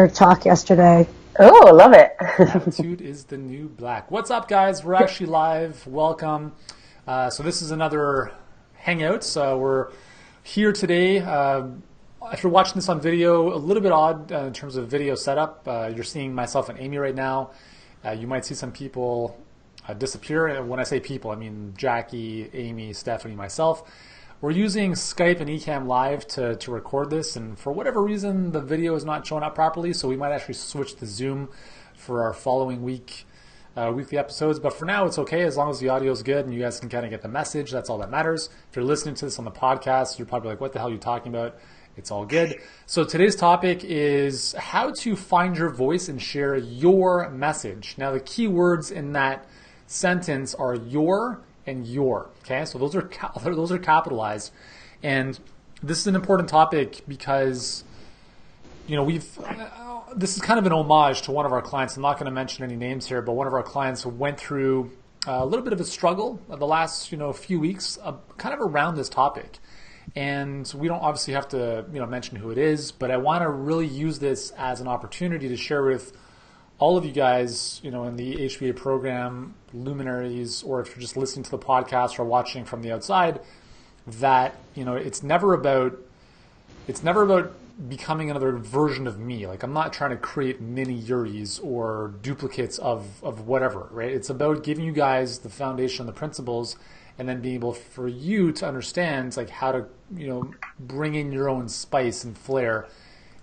talk yesterday. Oh, love it. Attitude is the new black. What's up, guys? We're actually live. Welcome. So this is another hangout. So we're here today. If you're watching this on video, a little bit odd in terms of video setup. You're seeing myself and Amy right now. You might see some people disappear. And when I say people, I mean Jackie, Amy, Stephanie, myself. We're using Skype and Ecamm Live to record this, and for whatever reason, the video is not showing up properly, so we might actually switch to Zoom for our following weekly episodes. But for now, it's okay as long as the audio is good and you guys can kind of get the message. That's all that matters. If you're listening to this on the podcast, you're probably like, what the hell are you talking about? It's all good. So today's topic is how to find your voice and share your message. Now, the key words in that sentence are your and your. Okay, so those are capitalized, and this is an important topic because this is kind of an homage to one of our clients. I'm not going to mention any names here, but one of our clients went through a little bit of a struggle the last few weeks, kind of around this topic. And we don't obviously have to mention who it is, but I want to really use this as an opportunity to share with all of you guys, in the HBA program, luminaries, or if you're just listening to the podcast or watching from the outside, that it's never about becoming another version of me. Like, I'm not trying to create mini Yuris or duplicates of whatever, right? It's about giving you guys the foundation, the principles, and then being able for you to understand like how to bring in your own spice and flair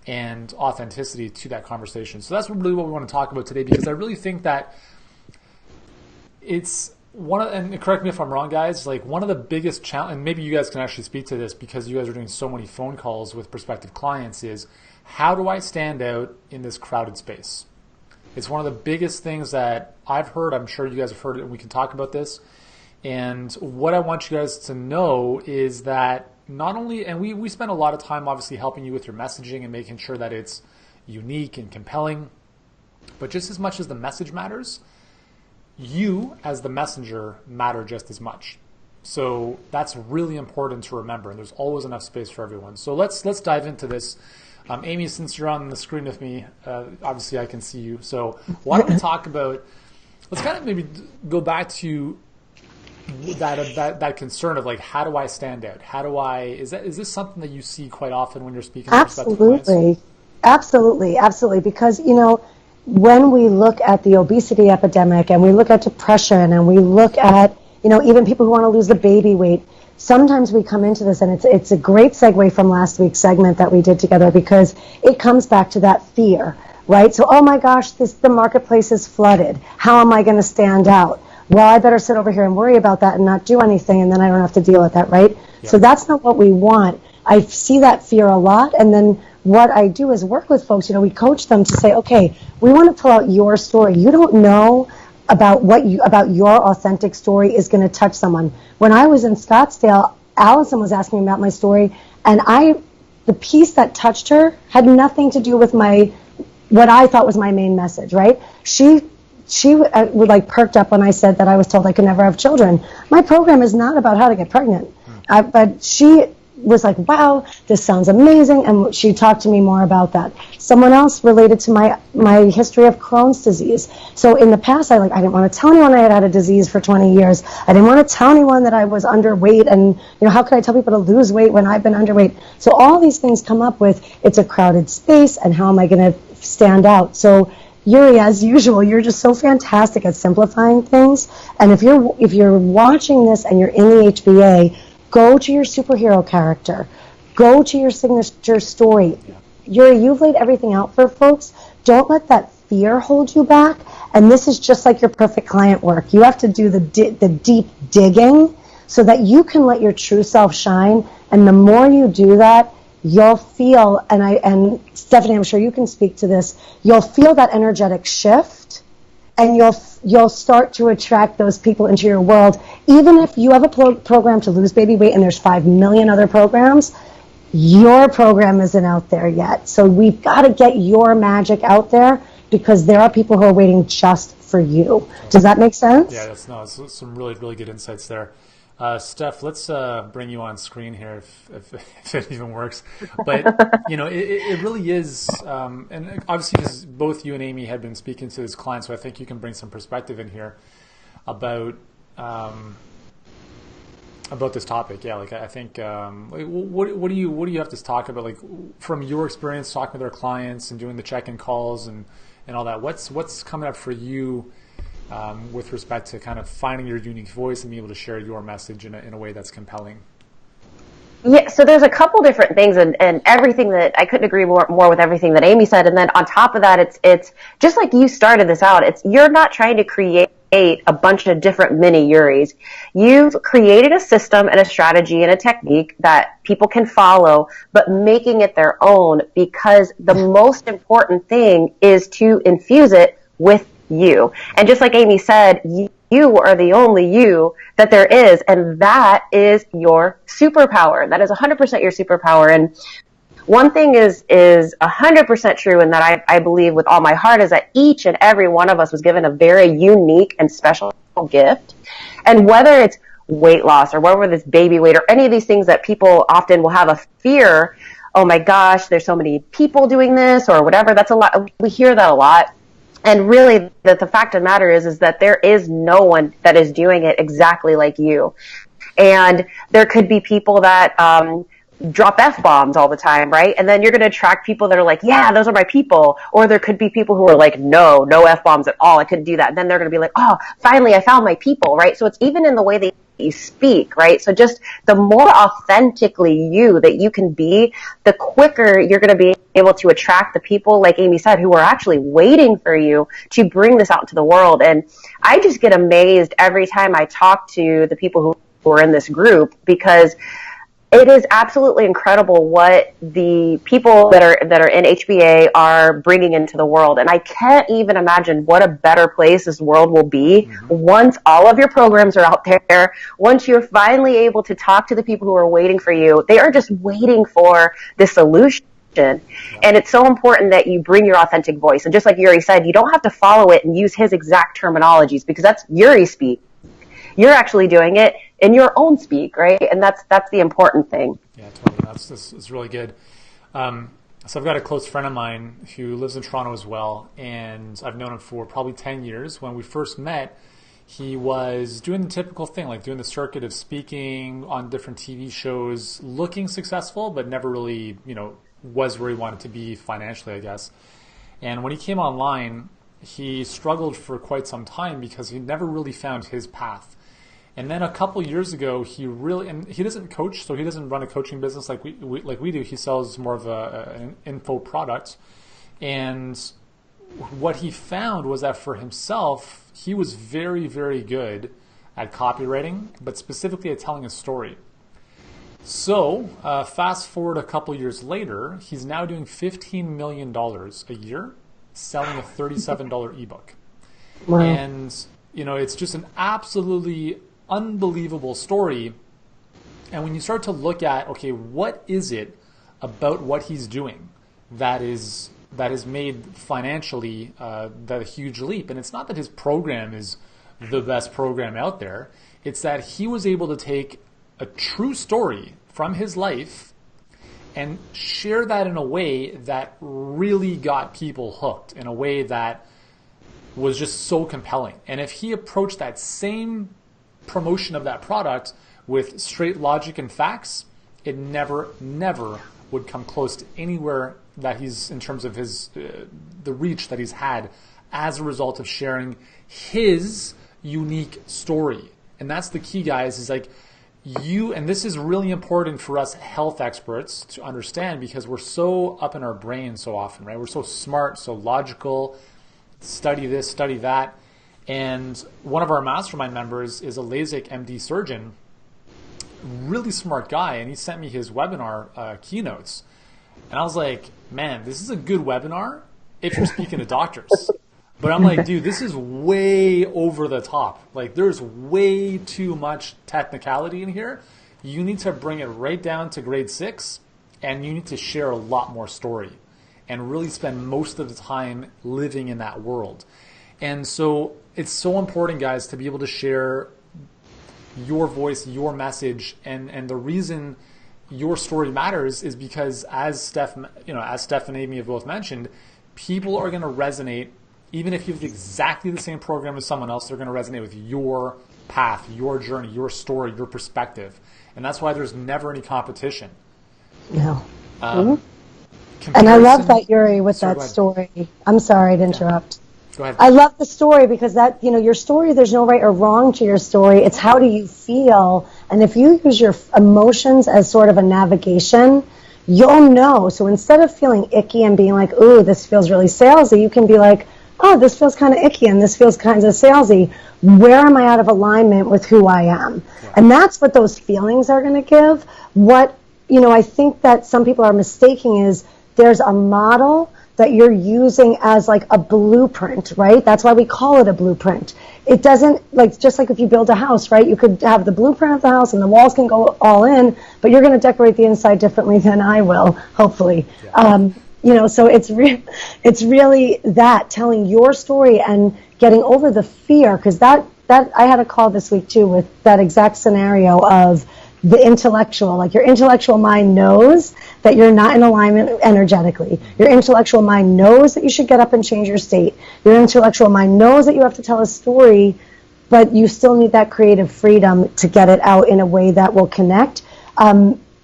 and authenticity to that conversation. So that's really what we want to talk about today, because I really think that it's and correct me if I'm wrong, guys, like one of the biggest challenge, and maybe you guys can actually speak to this because you guys are doing so many phone calls with prospective clients, is how do I stand out in this crowded space? It's one of the biggest things that I've heard. I'm sure you guys have heard it, and we can talk about this. And what I want you guys to know is that not only, and we spend a lot of time obviously helping you with your messaging and making sure that it's unique and compelling, but just as much as the message matters, you as the messenger matter just as much. So that's really important to remember, and there's always enough space for everyone. So let's dive into this. Amy, since you're on the screen with me, obviously I can see you. So why don't we talk about, let's kind of maybe go back to that concern of like, how do I stand out? Is this something that you see quite often when you're speaking to prospective clients? Absolutely. Because, when we look at the obesity epidemic and we look at depression and we look at, even people who want to lose the baby weight, sometimes we come into this, and it's a great segue from last week's segment that we did together, because it comes back to that fear, right? So, oh my gosh, the marketplace is flooded. How am I going to stand out? Well, I better sit over here and worry about that and not do anything, and then I don't have to deal with that, right? Yeah. So that's not what we want. I see that fear a lot, and then what I do is work with folks. We coach them to say, okay, we want to pull out your story. You don't know about your authentic story is going to touch someone. When I was in Scottsdale, Allison was asking me about my story, and the piece that touched her had nothing to do with what I thought was my main message, right? She would perked up when I said that I was told I could never have children. My program is not about how to get pregnant. But she was like, wow, this sounds amazing. And she talked to me more about that. Someone else related to my history of Crohn's disease. So in the past, I didn't want to tell anyone I had a disease for 20 years. I didn't want to tell anyone that I was underweight. And, how could I tell people to lose weight when I've been underweight? So all these things come up with, it's a crowded space, and how am I going to stand out? So Yuri, as usual, you're just so fantastic at simplifying things. And if you're watching this and you're in the HBA, go to your superhero character. Go to your signature story. Yeah. Yuri, you've laid everything out for folks. Don't let that fear hold you back. And this is just like your perfect client work. You have to do the deep digging so that you can let your true self shine. And the more you do that, you'll feel, and Stephanie, I'm sure you can speak to this, you'll feel that energetic shift, and you'll start to attract those people into your world. Even if you have a program to lose baby weight and there's 5 million other programs, your program isn't out there yet. So we've got to get your magic out there, because there are people who are waiting just for you. Does that make sense? Yeah, that's some really, really good insights there. Steph, let's bring you on screen here if it even works. But it really is, and obviously because both you and Amy had been speaking to this client, so I think you can bring some perspective in here about this topic. Yeah, like I think, what do you have to talk about? Like from your experience talking with our clients and doing the check-in calls and all that. What's coming up for you? With respect to kind of finding your unique voice and being able to share your message in a way that's compelling? Yeah, so there's a couple different things, and everything that I couldn't agree more with everything that Amy said. And then on top of that, it's just like you started this out. You're not trying to create a bunch of different mini Yuris. You've created a system and a strategy and a technique that people can follow, but making it their own, because the most important thing is to infuse it with you. And just like Amy said, you are the only you that there is, and that is your superpower. That is 100% your superpower. And one thing is 100% true, and that I believe with all my heart, is that each and every one of us was given a very unique and special gift. And whether it's weight loss or whether it's baby weight or any of these things that people often will have a fear, oh my gosh, there's so many people doing this or whatever. That's a lot. We hear that a lot. And really, the fact of the matter is that there is no one that is doing it exactly like you. And there could be people that drop F-bombs all the time, right? And then you're going to attract people that are like, yeah, those are my people. Or there could be people who are like, no F-bombs at all. I couldn't do that. And then they're going to be like, oh, finally, I found my people, right? So it's even in the way that you speak, right? So just the more authentically you that you can be, the quicker you're going to be able to attract the people, like Amy said, who are actually waiting for you to bring this out into the world. And I just get amazed every time I talk to the people who are in this group, because it is absolutely incredible what the people that are in HBA are bringing into the world. And I can't even imagine what a better place this world will be once all of your programs are out there, once you're finally able to talk to the people who are waiting for you. They are just waiting for the solution. And it's so important that you bring your authentic voice. And just like Yuri said, you don't have to follow it and use his exact terminologies, because that's Yuri speak. You're actually doing it in your own speak, right? And that's the important thing. Yeah, totally. That's really good. So I've got a close friend of mine who lives in Toronto as well, and I've known him for probably 10 years. When we first met, he was doing the typical thing, like doing the circuit of speaking on different TV shows, looking successful, but never really, was where he wanted to be financially, I guess. And when he came online, he struggled for quite some time because he never really found his path. And then a couple years ago, and he doesn't coach, so he doesn't run a coaching business like we do. He sells more of an info product. And what he found was that for himself, he was very, very good at copywriting, but specifically at telling a story. So fast forward a couple years later, he's now doing $15 million a year selling a $37 ebook. Wow. And, it's just an absolutely unbelievable story. And when you start to look at, okay, what is it about what he's doing that has made financially that huge leap? And it's not that his program is the best program out there. It's that he was able to take a true story from his life and share that in a way that really got people hooked, in a way that was just so compelling. And if he approached that same promotion of that product with straight logic and facts, it never would come close to anywhere that he's, in terms of his the reach that he's had as a result of sharing his unique story. And that's the key, guys, is like and this is really important for us health experts to understand, because we're so up in our brains so often, right? We're so smart, so logical, study this, study that. And one of our mastermind members is a LASIK MD surgeon, really smart guy, and he sent me his webinar keynotes. And I was like, man, this is a good webinar if you're speaking to doctors. But I'm like, dude, this is way over the top. Like, there's way too much technicality in here. You need to bring it right down to grade 6, and you need to share a lot more story and really spend most of the time living in that world. And so it's so important, guys, to be able to share your voice, your message, and the reason your story matters is because as Steph and Amy have both mentioned, people are going to resonate. Even if you have exactly the same program as someone else, they're going to resonate with your path, your journey, your story, your perspective. And that's why there's never any competition. No. And I love that, Yuri, with that story. I'm sorry to interrupt. Go ahead. I love the story because that, your story, there's no right or wrong to your story. It's how do you feel? And if you use your emotions as sort of a navigation, you'll know. So instead of feeling icky and being like, ooh, this feels really salesy, you can be like, oh, this feels kind of icky and this feels kind of salesy. Where am I out of alignment with who I am? Yeah. And that's what those feelings are going to give. What, I think that some people are mistaking is there's a model that you're using as like a blueprint, right? That's why we call it a blueprint. It doesn't, just like if you build a house, right? You could have the blueprint of the house and the walls can go all in, but you're going to decorate the inside differently than I will, hopefully. Yeah. So it's really that, telling your story and getting over the fear, because that I had a call this week too with that exact scenario of the intellectual, like your intellectual mind knows that you're not in alignment energetically. Your intellectual mind knows that you should get up and change your state. Your intellectual mind knows that you have to tell a story, but you still need that creative freedom to get it out in a way that will connect.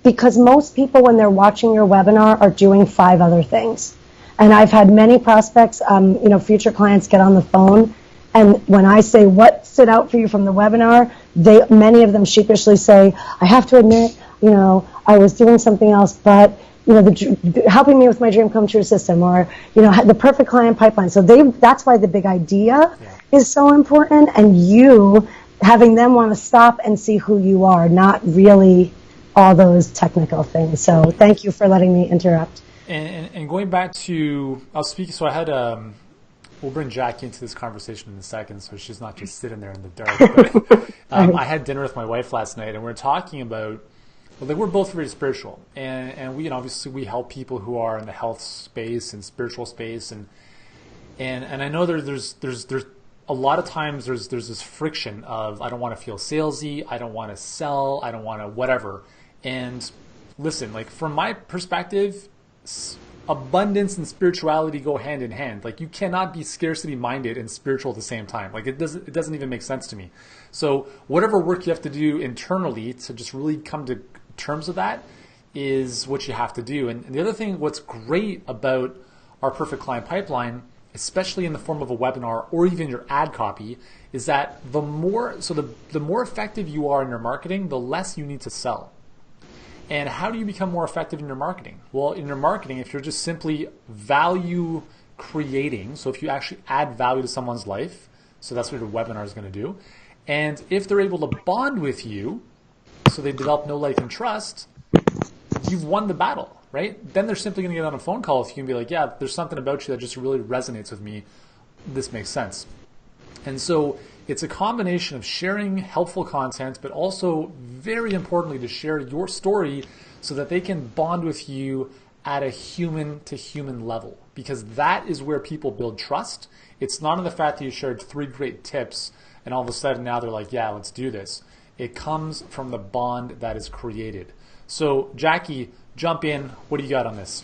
Because most people, when they're watching your webinar, are doing 5 other things. And I've had many prospects, future clients get on the phone, and when I say what stood out for you from the webinar, many of them sheepishly say, I have to admit, I was doing something else, but helping me with my dream come true system, or the perfect client pipeline. So that's why the big idea is so important, and you having them want to stop and see who you are, not really all those technical things. So thank you for letting me interrupt. And going back to, I'll speak. So I had we'll bring Jackie into this conversation in a second, so she's not just sitting there in the dark. But, I had dinner with my wife last night, and we were talking about, we're both very spiritual, and we, obviously we help people who are in the health space and spiritual space, and I know there's a lot of times there's this friction of, I don't want to feel salesy, I don't want to sell, I don't want to whatever. And listen, from my perspective, abundance and spirituality go hand in hand. You cannot be scarcity minded and spiritual at the same time. It doesn't even make sense to me. So whatever work you have to do internally to just really come to terms with that is what you have to do. And the other thing, what's great about our perfect client pipeline, especially in the form of a webinar or even your ad copy, is that the more effective you are in your marketing, the less you need to sell. And how do you become more effective in your marketing? Well, in your marketing, if you're just simply value creating, so if you actually add value to someone's life, so that's what your webinar is going to do, and if they're able to bond with you, so they develop know, like, and trust, you've won the battle, right? Then they're simply going to get on a phone call with you and be like, yeah, there's something about you that just really resonates with me. This makes sense. And so it's a combination of sharing helpful content, but also, very importantly, to share your story so that they can bond with you at a human-to-human level, because that is where people build trust. It's not in the fact that you shared 3 great tips and all of a sudden now they're like, yeah, let's do this. It comes from the bond that is created. So, Jackie, jump in. What do you got on this?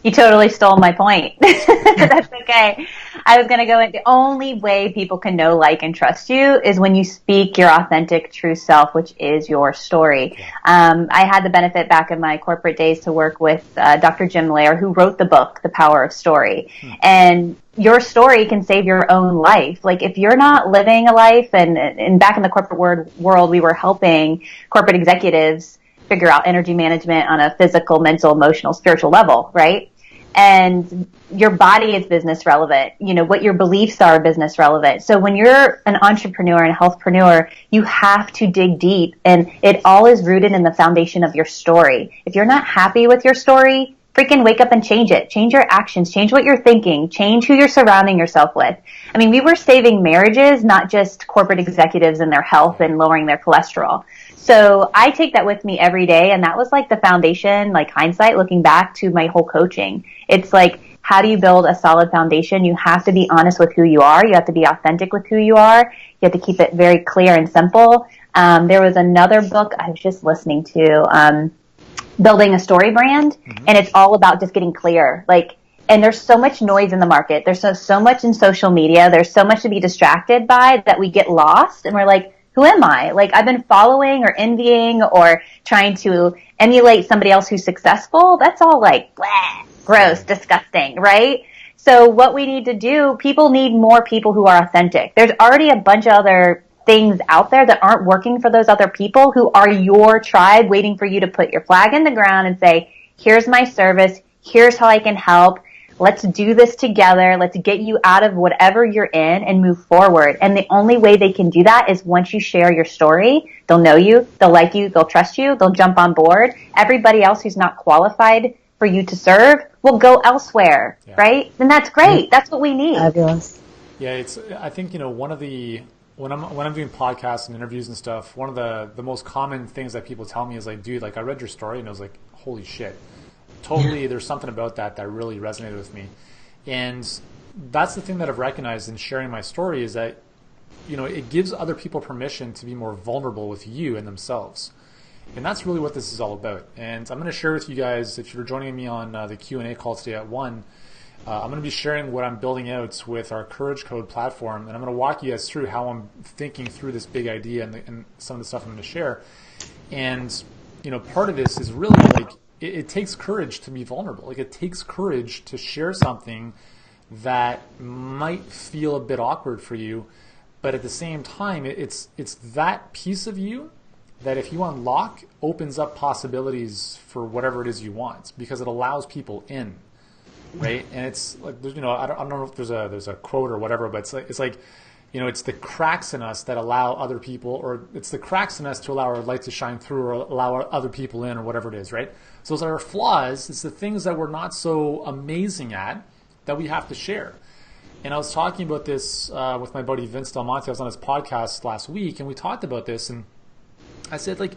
You totally stole my point. That's okay. I was going to go in. The only way people can know, like, and trust you is when you speak your authentic, true self, which is your story. I had the benefit back in my corporate days to work with Dr. Jim Lair, who wrote the book, The Power of Story. And your story can save your own life. If you're not living a life, and back in the corporate world, we were helping corporate executives figure out energy management on a physical, mental, emotional, spiritual level, right? And your body is business relevant. What your beliefs are business relevant. So when you're an entrepreneur and a healthpreneur, you have to dig deep, and it all is rooted in the foundation of your story. If you're not happy with your story, freaking wake up and change it. Change your actions, change what you're thinking, change who you're surrounding yourself with. I mean, we were saving marriages, not just corporate executives and their health and lowering their cholesterol. So I take that with me every day, and that was the foundation, hindsight, looking back to my whole coaching. It's how do you build a solid foundation? You have to be honest with who you are. You have to be authentic with who you are. You have to keep it very clear and simple. There was another book I was just listening to, Building a Story Brand, and it's all about just getting clear. Like, and there's so much noise in the market. There's so much in social media. There's so much to be distracted by that we get lost, and we're like, who am I? Like, I've been following or envying or trying to emulate somebody else who's successful. That's all like, bleh, gross, disgusting, right? So what we need to do, people need more people who are authentic. There's already a bunch of other things out there that aren't working for those other people who are your tribe, waiting for you to put your flag in the ground and say, here's my service, here's how I can help. Let's do this together. Let's get you out of whatever you're in and move forward. And the only way they can do that is once you share your story. They'll know you, they'll like you, they'll trust you, they'll jump on board. Everybody else who's not qualified for you to serve will go elsewhere, right? And that's great. That's what we need. Fabulous. Yeah, I think, one of the, when I'm doing podcasts and interviews and stuff, one of the most common things that people tell me is like, dude, like I read your story and I was like, holy shit. Totally, there's something about that really resonated with me. And that's the thing that I've recognized in sharing my story is that, it gives other people permission to be more vulnerable with you and themselves. And that's really what this is all about. And I'm going to share with you guys, if you're joining me on the Q&A call today at 1, I'm going to be sharing what I'm building out with our Courage Code platform. And I'm going to walk you guys through how I'm thinking through this big idea and some of the stuff I'm going to share. And, part of this is really like, it takes courage to be vulnerable. Like it takes courage to share something that might feel a bit awkward for you, but at the same time, it's that piece of you that if you unlock, opens up possibilities for whatever it is you want because it allows people in, right? And it's like, I don't know if there's a quote or whatever, but it's like it's the cracks in us that allow other people, or it's the cracks in us to allow our light to shine through or allow other people in or whatever it is, right? So those are our flaws. It's the things that we're not so amazing at that we have to share. And I was talking about this with my buddy Vince Del Monte. I was on his podcast last week, and we talked about this. And I said, like,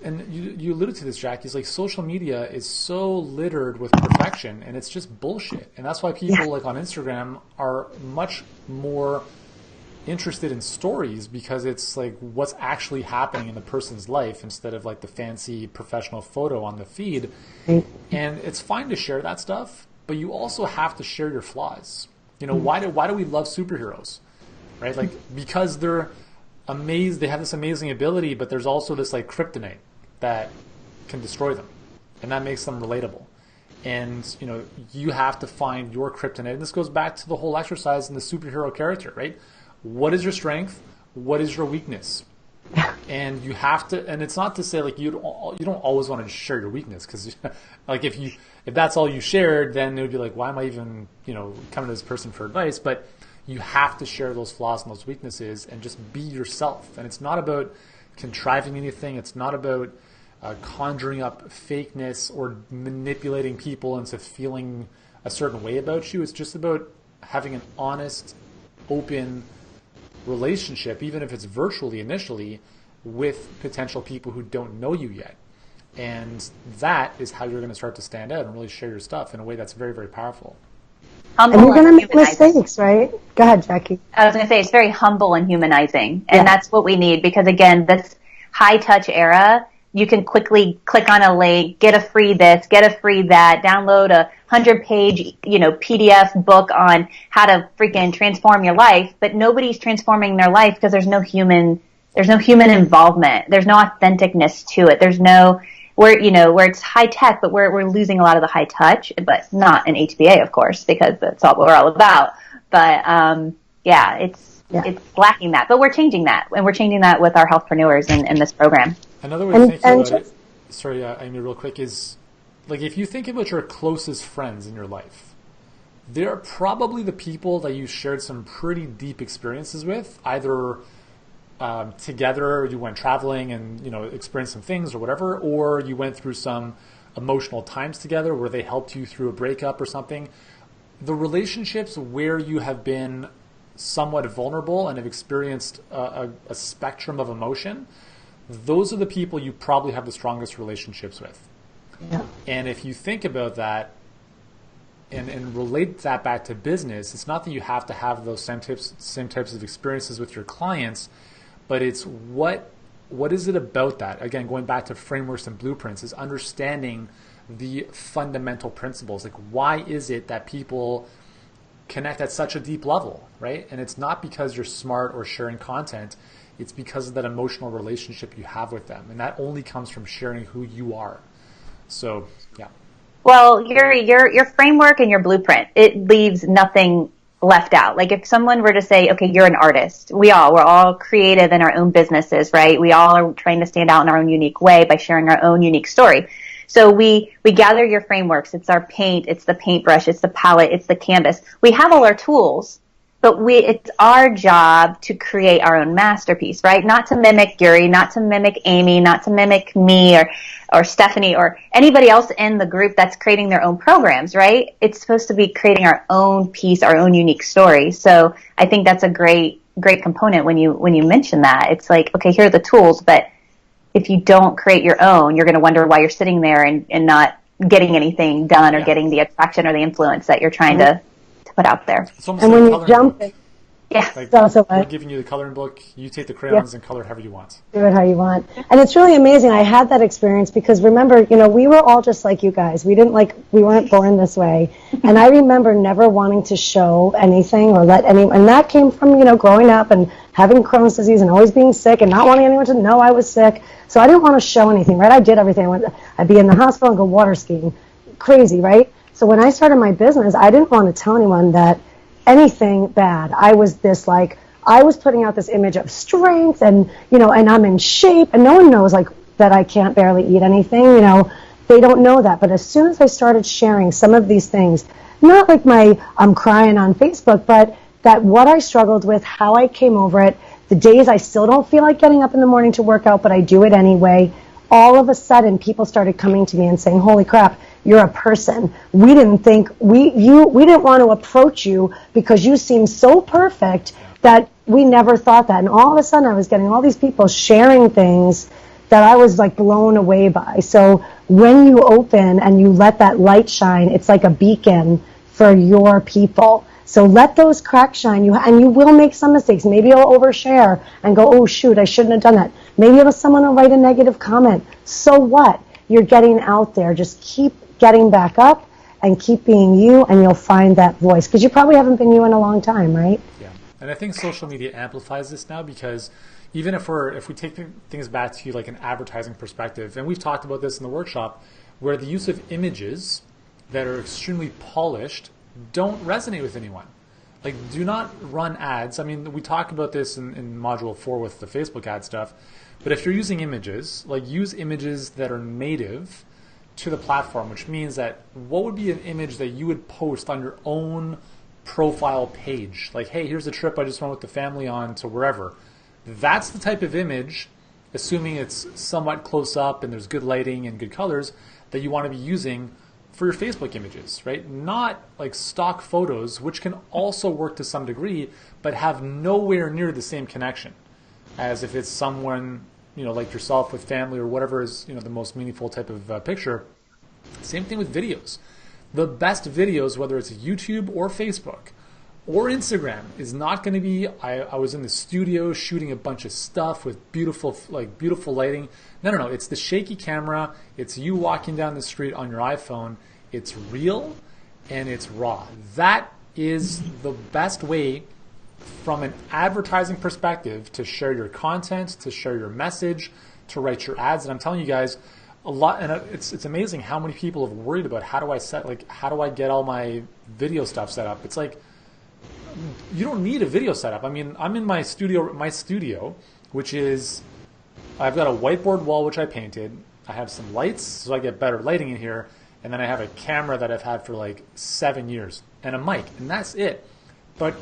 and you alluded to this, Jackie, is like social media is so littered with perfection, and it's just bullshit. And that's why people like on Instagram are much more interested in stories because it's like what's actually happening in the person's life instead of like the fancy professional photo on the feed. And it's fine to share that stuff, but you also have to share your flaws. Why do we love superheroes, right? Like because they're amazed, they have this amazing ability, but there's also this like kryptonite that can destroy them, and that makes them relatable. And you have to find your kryptonite, and this goes back to the whole exercise in the superhero character, right? What is your strength? What is your weakness? And you have to, and it's not to say like you don't always want to share your weakness, because like if that's all you shared, then it would be like, why am I even coming to this person for advice? But you have to share those flaws and those weaknesses and just be yourself. And it's not about contriving anything. It's not about conjuring up fakeness or manipulating people into feeling a certain way about you. It's just about having an honest, open relationship, even if it's virtually initially, with potential people who don't know you yet. And that is how you're going to start to stand out and really share your stuff in a way that's very, very powerful. And you're going to make mistakes, right? Go ahead, Jackie. I was going to say, it's very humble and humanizing. And that's what we need, because again, this high touch era, you can quickly click on a link, get a free this, get a free that, download a 100-page, PDF book on how to freaking transform your life. But nobody's transforming their life because there's no human involvement. There's no authenticness to it. There's no, where it's high tech, but we're losing a lot of the high touch, but not in HBA, of course, because that's all what we're all about. But, it's lacking that, but we're changing that, and we're changing that with our healthpreneurs in this program. Another way to think about it, sorry, Amy, real quick, is like if you think about your closest friends in your life, they're probably the people that you shared some pretty deep experiences with, either together, you went traveling and experienced some things or whatever, or you went through some emotional times together where they helped you through a breakup or something. The relationships where you have been somewhat vulnerable and have experienced a spectrum of emotion, those are the people you probably have the strongest relationships with. Yeah. And if you think about that and relate that back to business, it's not that you have to have those same types of experiences with your clients, but it's what is it about that? Again, going back to frameworks and blueprints, is understanding the fundamental principles. Like, why is it that people connect at such a deep level, right? And it's not because you're smart or sharing content. It's because of that emotional relationship you have with them. And that only comes from sharing who you are. So, yeah. Well, your framework and your blueprint, it leaves nothing left out. Like if someone were to say, okay, you're an artist. We're all creative in our own businesses, right? We all are trying to stand out in our own unique way by sharing our own unique story. So we gather your frameworks. It's our paint, it's the paintbrush, it's the palette, it's the canvas. We have all our tools, but it's our job to create our own masterpiece, right? Not to mimic Yuri, not to mimic Amy, not to mimic me or Stephanie or anybody else in the group that's creating their own programs, right? It's supposed to be creating our own piece, our own unique story. So I think that's a great component when you mention that. It's like, okay, here are the tools, but if you don't create your own, you're going to wonder why you're sitting there and not getting anything done or getting the attraction or the influence that you're trying to put out there. It's almost and like when a you coloring jump book. Yeah. Like, so we're giving you the coloring book. You take the crayons and color however you want. do it how you want. And it's really amazing. I had that experience because remember, we were all just like you guys. We weren't born this way. And I remember never wanting to show anything or let anyone, and that came from, growing up and having Crohn's disease and always being sick and not wanting anyone to know I was sick. So I didn't want to show anything, right? I did everything. I'd be in the hospital and go water skiing. Crazy, right? So when I started my business, I didn't want to tell anyone that anything bad. I was I was putting out this image of strength and, and I'm in shape and no one knows that I can't barely eat anything, they don't know that. But as soon as I started sharing some of these things, not like I'm crying on Facebook, but that what I struggled with, how I came over it, the days I still don't feel like getting up in the morning to work out, but I do it anyway, all of a sudden people started coming to me and saying, holy crap, you're a person. We didn't think, we didn't want to approach you because you seem so perfect that we never thought that. And all of a sudden I was getting all these people sharing things that I was blown away by. So when you open and you let that light shine, it's like a beacon for your people. So let those cracks shine, and you will make some mistakes. Maybe you'll overshare and go, oh shoot, I shouldn't have done that. Maybe someone will write a negative comment. So what? You're getting out there. Just keep getting back up and keep being you, and you'll find that voice. Because you probably haven't been you in a long time, right? Yeah. And I think social media amplifies this now because even if we take things back to like an advertising perspective, and we've talked about this in the workshop, where the use of images that are extremely polished don't resonate with anyone. Like, do not run ads. I mean, we talk about this in Module 4 with the Facebook ad stuff, but if you're using images, use images that are native to the platform, which means that what would be an image that you would post on your own profile page? Like, hey, here's a trip I just went with the family on to wherever. That's the type of image, assuming it's somewhat close up and there's good lighting and good colors, that you want to be using for your Facebook images, right? Not like stock photos, which can also work to some degree, but have nowhere near the same connection as if it's someone, like yourself with family or whatever is, the most meaningful type of picture. Same thing with videos. The best videos, whether it's YouTube or Facebook or Instagram, is not going to be, I was in the studio shooting a bunch of stuff with beautiful lighting. No. It's the shaky camera. It's you walking down the street on your iPhone. It's real and it's raw. That is the best way from an advertising perspective to share your content, to share your message, to write your ads. And I'm telling you guys, a lot, and it's amazing how many people have worried about how do I get all my video stuff set up. It's like, you don't need a video setup. I mean, I'm in my studio, which is, I've got a whiteboard wall which I painted. I have some lights so I get better lighting in here, and then I have a camera that I've had for 7 years and a mic, and that's it. But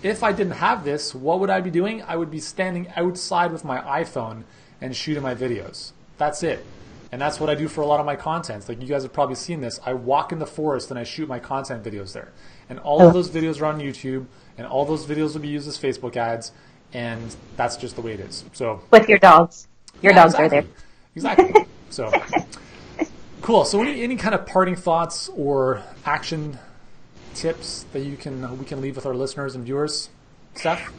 if I didn't have this, what would I be doing? I would be standing outside with my iPhone and shooting my videos. That's it. And that's what I do for a lot of my content. Like, you guys have probably seen this. I walk in the forest and I shoot my content videos there. And all of those videos are on YouTube, and all those videos will be used as Facebook ads, and that's just the way it is. So with your dogs. Your dogs exactly. are there. Exactly. So cool. So any kind of parting thoughts or action tips that we can leave with our listeners and viewers, Steph?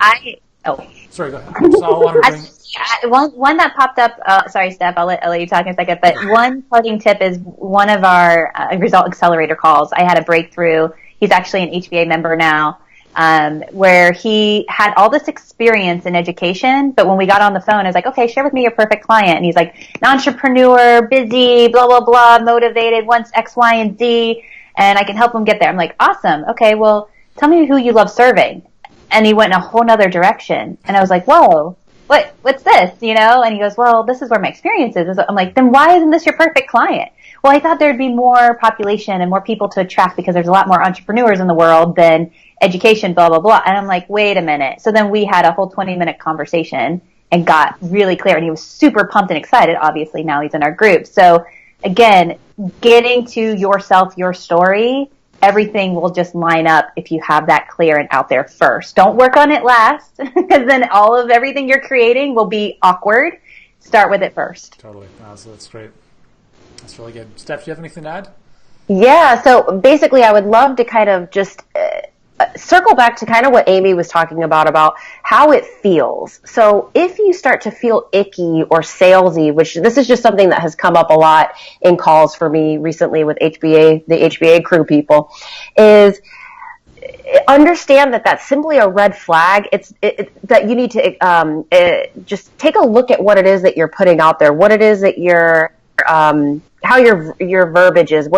Oh, Sorry, go ahead. So I want to bring... one that popped up. Sorry, Steph. I'll let you talk in a second. But one parting tip is one of our result accelerator calls. I had a breakthrough. He's actually an HBA member now, where he had all this experience in education. But when we got on the phone, I was like, "Okay, share with me your perfect client." And he's like, "An entrepreneur, busy, blah blah blah, motivated, wants X, Y, and Z, and I can help him get there." I'm like, "Awesome. Okay, well, tell me who you love serving." And he went in a whole nother direction. And I was like, whoa, what's this? You know? And he goes, well, this is where my experience is. I'm like, then why isn't this your perfect client? Well, I thought there'd be more population and more people to attract because there's a lot more entrepreneurs in the world than education, blah, blah, blah. And I'm like, wait a minute. So then we had a whole 20-minute conversation and got really clear. And he was super pumped and excited. Obviously, now he's in our group. So again, getting to yourself, your story, everything will just line up if you have that clear and out there first. Don't work on it last, because then all of everything you're creating will be awkward. Start with it first. Totally. So that's great. That's really good. Steph, do you have anything to add? Yeah, so basically I would love to kind of just circle back to kind of what Amy was talking about how it feels. So if you start to feel icky or salesy, which this is just something that has come up a lot in calls for me recently with the HBA crew people, is understand that that's simply a red flag. That you need to just take a look at what it is that you're putting out there, what it is that you're how your verbiage is,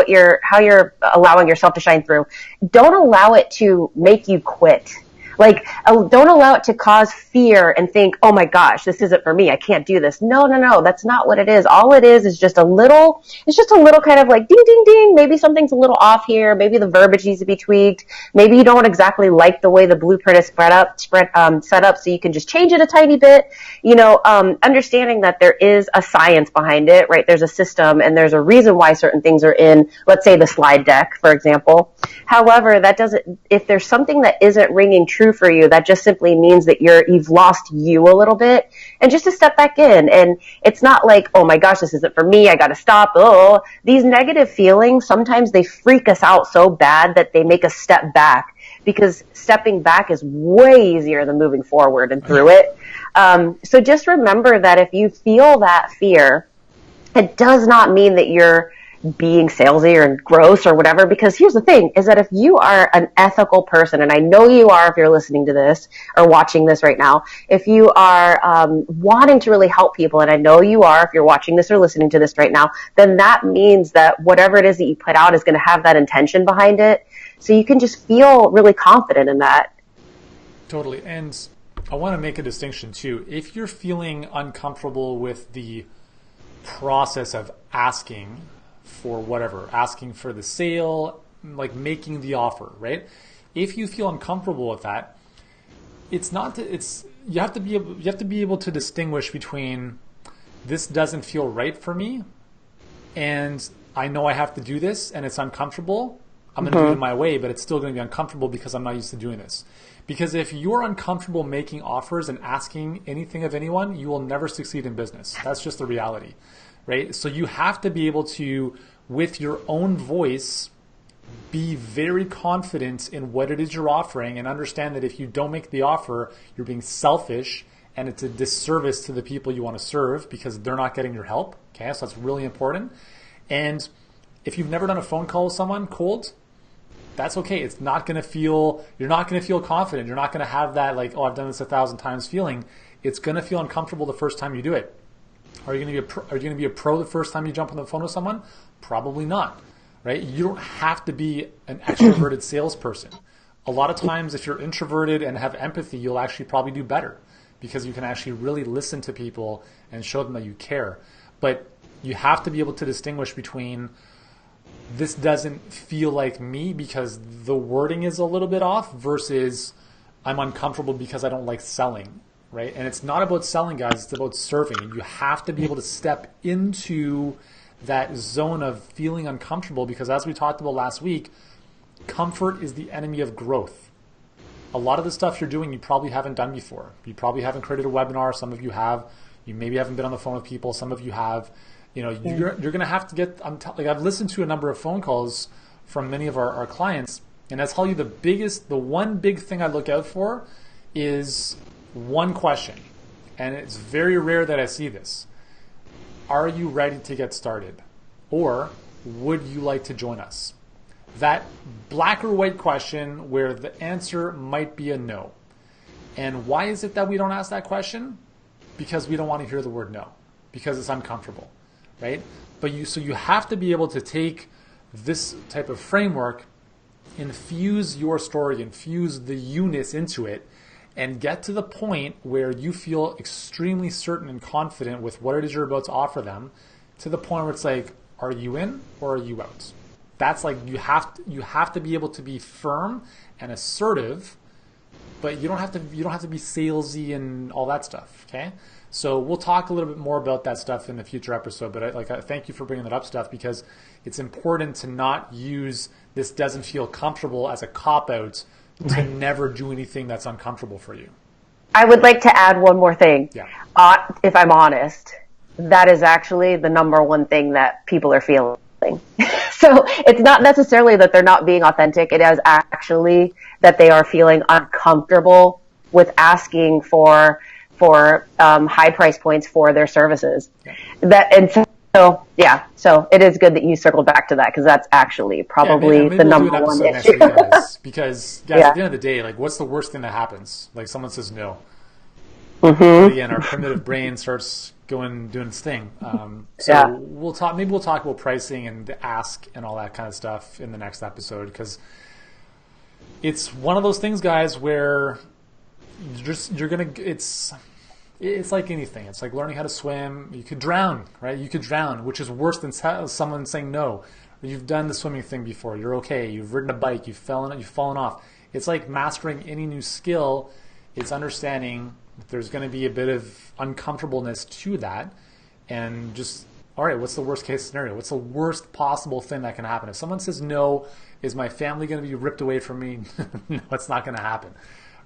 how you're allowing yourself to shine through. Don't allow it to make you quit. Like, don't allow it to cause fear and think, oh my gosh, this isn't for me. I can't do this. No. That's not what it is. All it is just a little kind of like ding, ding, ding. Maybe something's a little off here. Maybe the verbiage needs to be tweaked. Maybe you don't exactly like the way the blueprint is set up, so you can just change it a tiny bit. Understanding that there is a science behind it, right? There's a system and there's a reason why certain things are in, let's say, the slide deck, for example. However, if there's something that isn't ringing true for you, that just simply means that you've lost you a little bit, and just to step back in. And it's not like, oh my gosh, this isn't for me, I gotta stop. Oh, these negative feelings, sometimes they freak us out so bad that they make us step back, because stepping back is way easier than moving forward and through it. So just remember that if you feel that fear, it does not mean that you're being salesy or gross or whatever, because here's the thing, is that if you are an ethical person, and I know you are if you're listening to this or watching this right now, if you are wanting to really help people, and I know you are if you're watching this or listening to this right now, then that means that whatever it is that you put out is going to have that intention behind it. So you can just feel really confident in that. Totally. And I want to make a distinction too. If you're feeling uncomfortable with the process of asking for whatever, asking for the sale, like making the offer, right? If you feel uncomfortable with that, you have to be able to distinguish between, this doesn't feel right for me, and I know I have to do this and it's uncomfortable. I'm going to do it my way, but it's still going to be uncomfortable because I'm not used to doing this. Because if you're uncomfortable making offers and asking anything of anyone, you will never succeed in business. That's just the reality, right? So you have to be able to, with your own voice, be very confident in what it is you're offering, and understand that if you don't make the offer, you're being selfish and it's a disservice to the people you want to serve because they're not getting your help. Okay, so that's really important. And if you've never done a phone call with someone cold, that's okay. You're not going to feel confident. You're not going to have that like, oh, I've done this 1,000 times feeling. It's going to feel uncomfortable the first time you do it. Are you going to be a pro the first time you jump on the phone with someone? Probably not, right? You don't have to be an extroverted salesperson. A lot of times, if you're introverted and have empathy, you'll actually probably do better, because you can actually really listen to people and show them that you care. But you have to be able to distinguish between, this doesn't feel like me because the wording is a little bit off, versus I'm uncomfortable because I don't like selling, right? And it's not about selling, guys. It's about serving. And you have to be able to step into that zone of feeling uncomfortable, because as we talked about last week, comfort is the enemy of growth. A lot of the stuff you're doing, you probably haven't done before. You probably haven't created a webinar. Some of you have. You maybe haven't been on the phone with people. Some of you have. You're going to have to get, I've listened to a number of phone calls from many of our clients, and I tell you the one big thing I look out for is one question, and it's very rare that I see this. Are you ready to get started? Or would you like to join us? That black or white question where the answer might be a no. And why is it that we don't ask that question? Because we don't want to hear the word no, because it's uncomfortable, right? But you have to be able to take this type of framework, infuse your story, infuse the you-ness into it, and get to the point where you feel extremely certain and confident with what it is you're about to offer them, to the point where it's like, are you in or are you out? That's like, you have to be able to be firm and assertive, but you don't have to be salesy and all that stuff. Okay, so we'll talk a little bit more about that stuff in a future episode. But I thank you for bringing that up, Steph, because it's important to not use this doesn't feel comfortable as a cop out to never do anything that's uncomfortable for you. I would like to add one more thing. Yeah. If I'm honest, that is actually the number one thing that people are feeling. So it's not necessarily that they're not being authentic. It is actually that they are feeling uncomfortable with asking for high price points for their services. Yeah. So it is good that you circled back to that, because that's actually probably the number one issue. Because guys, at the end of the day, like, what's the worst thing that happens? Like, someone says no. Mm-hmm. Again, our primitive brain starts doing its thing. We'll talk about pricing and the ask and all that kind of stuff in the next episode, because it's one of those things, guys, where it's like anything. It's like learning how to swim. You could drown, right? You could drown, which is worse than someone saying no. You've done the swimming thing before. You're okay. You've ridden a bike. You've fallen off. It's like mastering any new skill. It's understanding there's going to be a bit of uncomfortableness to that, and just, all right, what's the worst case scenario? What's the worst possible thing that can happen? If someone says no, is my family going to be ripped away from me? No, it's not going to happen.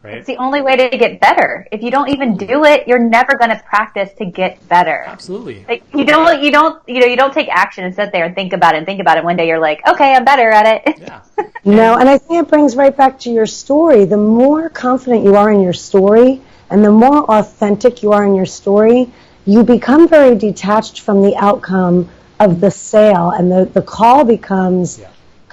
Right? It's the only way to get better. If you don't even do it, you're never going to practice to get better. Absolutely. Like, you don't take action and sit there and think about it. One day you're like, okay, I'm better at it. Yeah. No, and I think it brings right back to your story. The more confident you are in your story, and the more authentic you are in your story, you become very detached from the outcome of the sale, and the call becomes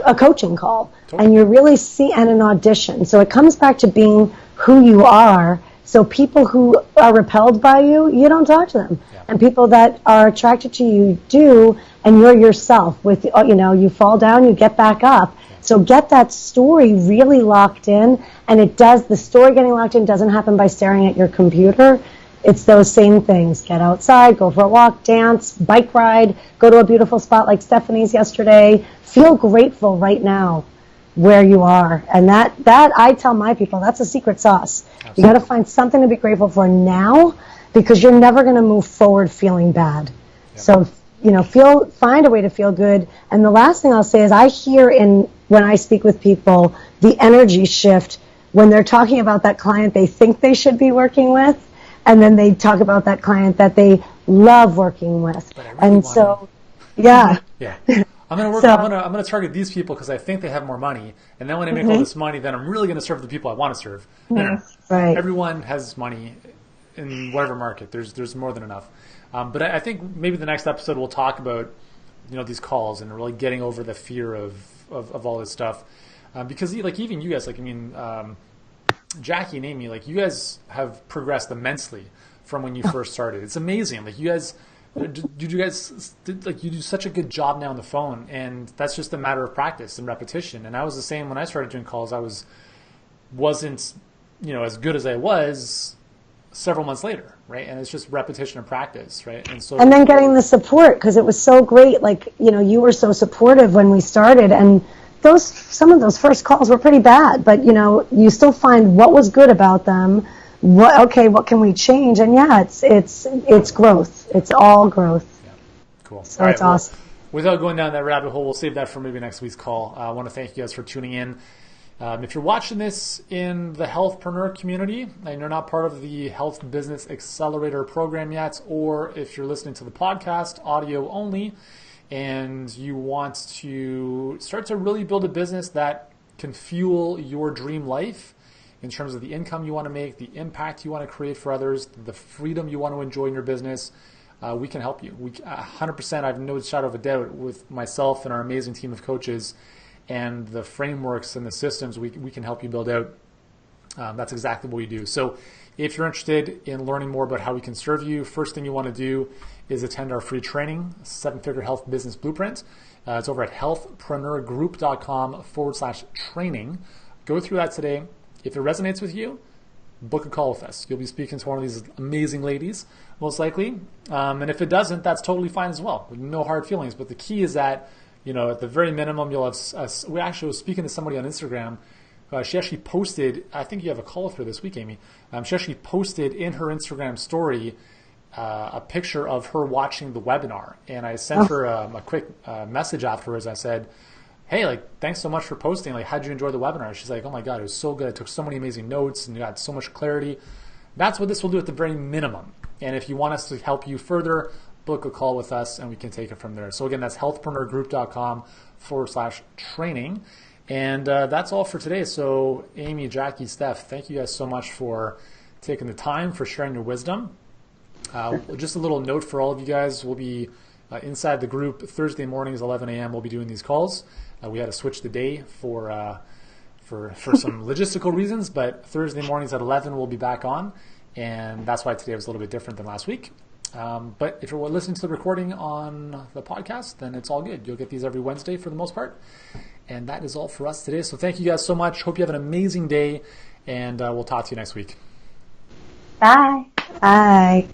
a coaching call. Totally. And you really and an audition. So it comes back to being who you are. So people who are repelled by you, you don't talk to them. Yeah. And people that are attracted to you do, and you're yourself. With, you fall down, you get back up. Yeah. So get that story really locked in, and the story getting locked in doesn't happen by staring at your computer. It's those same things. Get outside, go for a walk, dance, bike ride, go to a beautiful spot like Stephanie's yesterday. Feel grateful right now where you are. And that I tell my people, that's a secret sauce. Absolutely. You got to find something to be grateful for now, because you're never going to move forward feeling bad. Yep. So, find a way to feel good. And the last thing I'll say is I hear when I speak with people, the energy shift when they're talking about that client they think they should be working with, and then they talk about that client that they love working with. Yeah. I'm gonna target these people because I think they have more money, and then when I make all this money, then I'm really gonna serve the people I want to serve. No. Right. Everyone has money in whatever market. There's more than enough. But I think maybe the next episode we'll talk about these calls and really getting over the fear of all this stuff, because even you guys, Jackie and Amy, you guys have progressed immensely from when you first started. It's amazing. You guys. You do such a good job now on the phone, and that's just a matter of practice and repetition. And I was the same when I started doing calls. I wasn't as good as I was several months later, right? And it's just repetition and practice, right? And then getting the support, because it was so great. You were so supportive when we started, and some of those first calls were pretty bad, but you still find what was good about them. What can we change? And it's growth. It's all growth. Yeah. Cool. So it's awesome. Without going down that rabbit hole, we'll save that for maybe next week's call. I want to thank you guys for tuning in. If you're watching this in the Healthpreneur community and you're not part of the Health Business Accelerator program yet, or if you're listening to the podcast audio only and you want to start to really build a business that can fuel your dream life, in terms of the income you want to make, the impact you want to create for others, the freedom you want to enjoy in your business, we can help you. 100%, I've no shadow of a doubt, with myself and our amazing team of coaches and the frameworks and the systems we can help you build out. That's exactly what we do. So if you're interested in learning more about how we can serve you, first thing you want to do is attend our free training, 7-Figure Health Business Blueprint. It's over at healthpreneurgroup.com/training. Go through that today. If it resonates with you, book a call with us. You'll be speaking to one of these amazing ladies, most likely. And if it doesn't, that's totally fine as well. No hard feelings. But the key is that, at the very minimum, you'll have. We actually was speaking to somebody on Instagram. She actually posted. I think you have a call with her this week, Amy. She actually posted in her Instagram story a picture of her watching the webinar, and I sent her a quick message afterwards. I said, hey, thanks so much for posting. How'd you enjoy the webinar? She's like, oh my God, it was so good. I took so many amazing notes and got so much clarity. That's what this will do at the very minimum. And if you want us to help you further, book a call with us and we can take it from there. So again, that's healthpreneurgroup.com/training. And that's all for today. So Amy, Jackie, Steph, thank you guys so much for taking the time, for sharing your wisdom. Just a little note for all of you guys. We'll be inside the group Thursday mornings, 11 a.m. We'll be doing these calls. We had to switch the day for some logistical reasons, but Thursday mornings at 11 we'll be back on, and that's why today was a little bit different than last week. But if you're listening to the recording on the podcast, then it's all good. You'll get these every Wednesday for the most part. And that is all for us today. So thank you guys so much. Hope you have an amazing day, and we'll talk to you next week. Bye. Bye.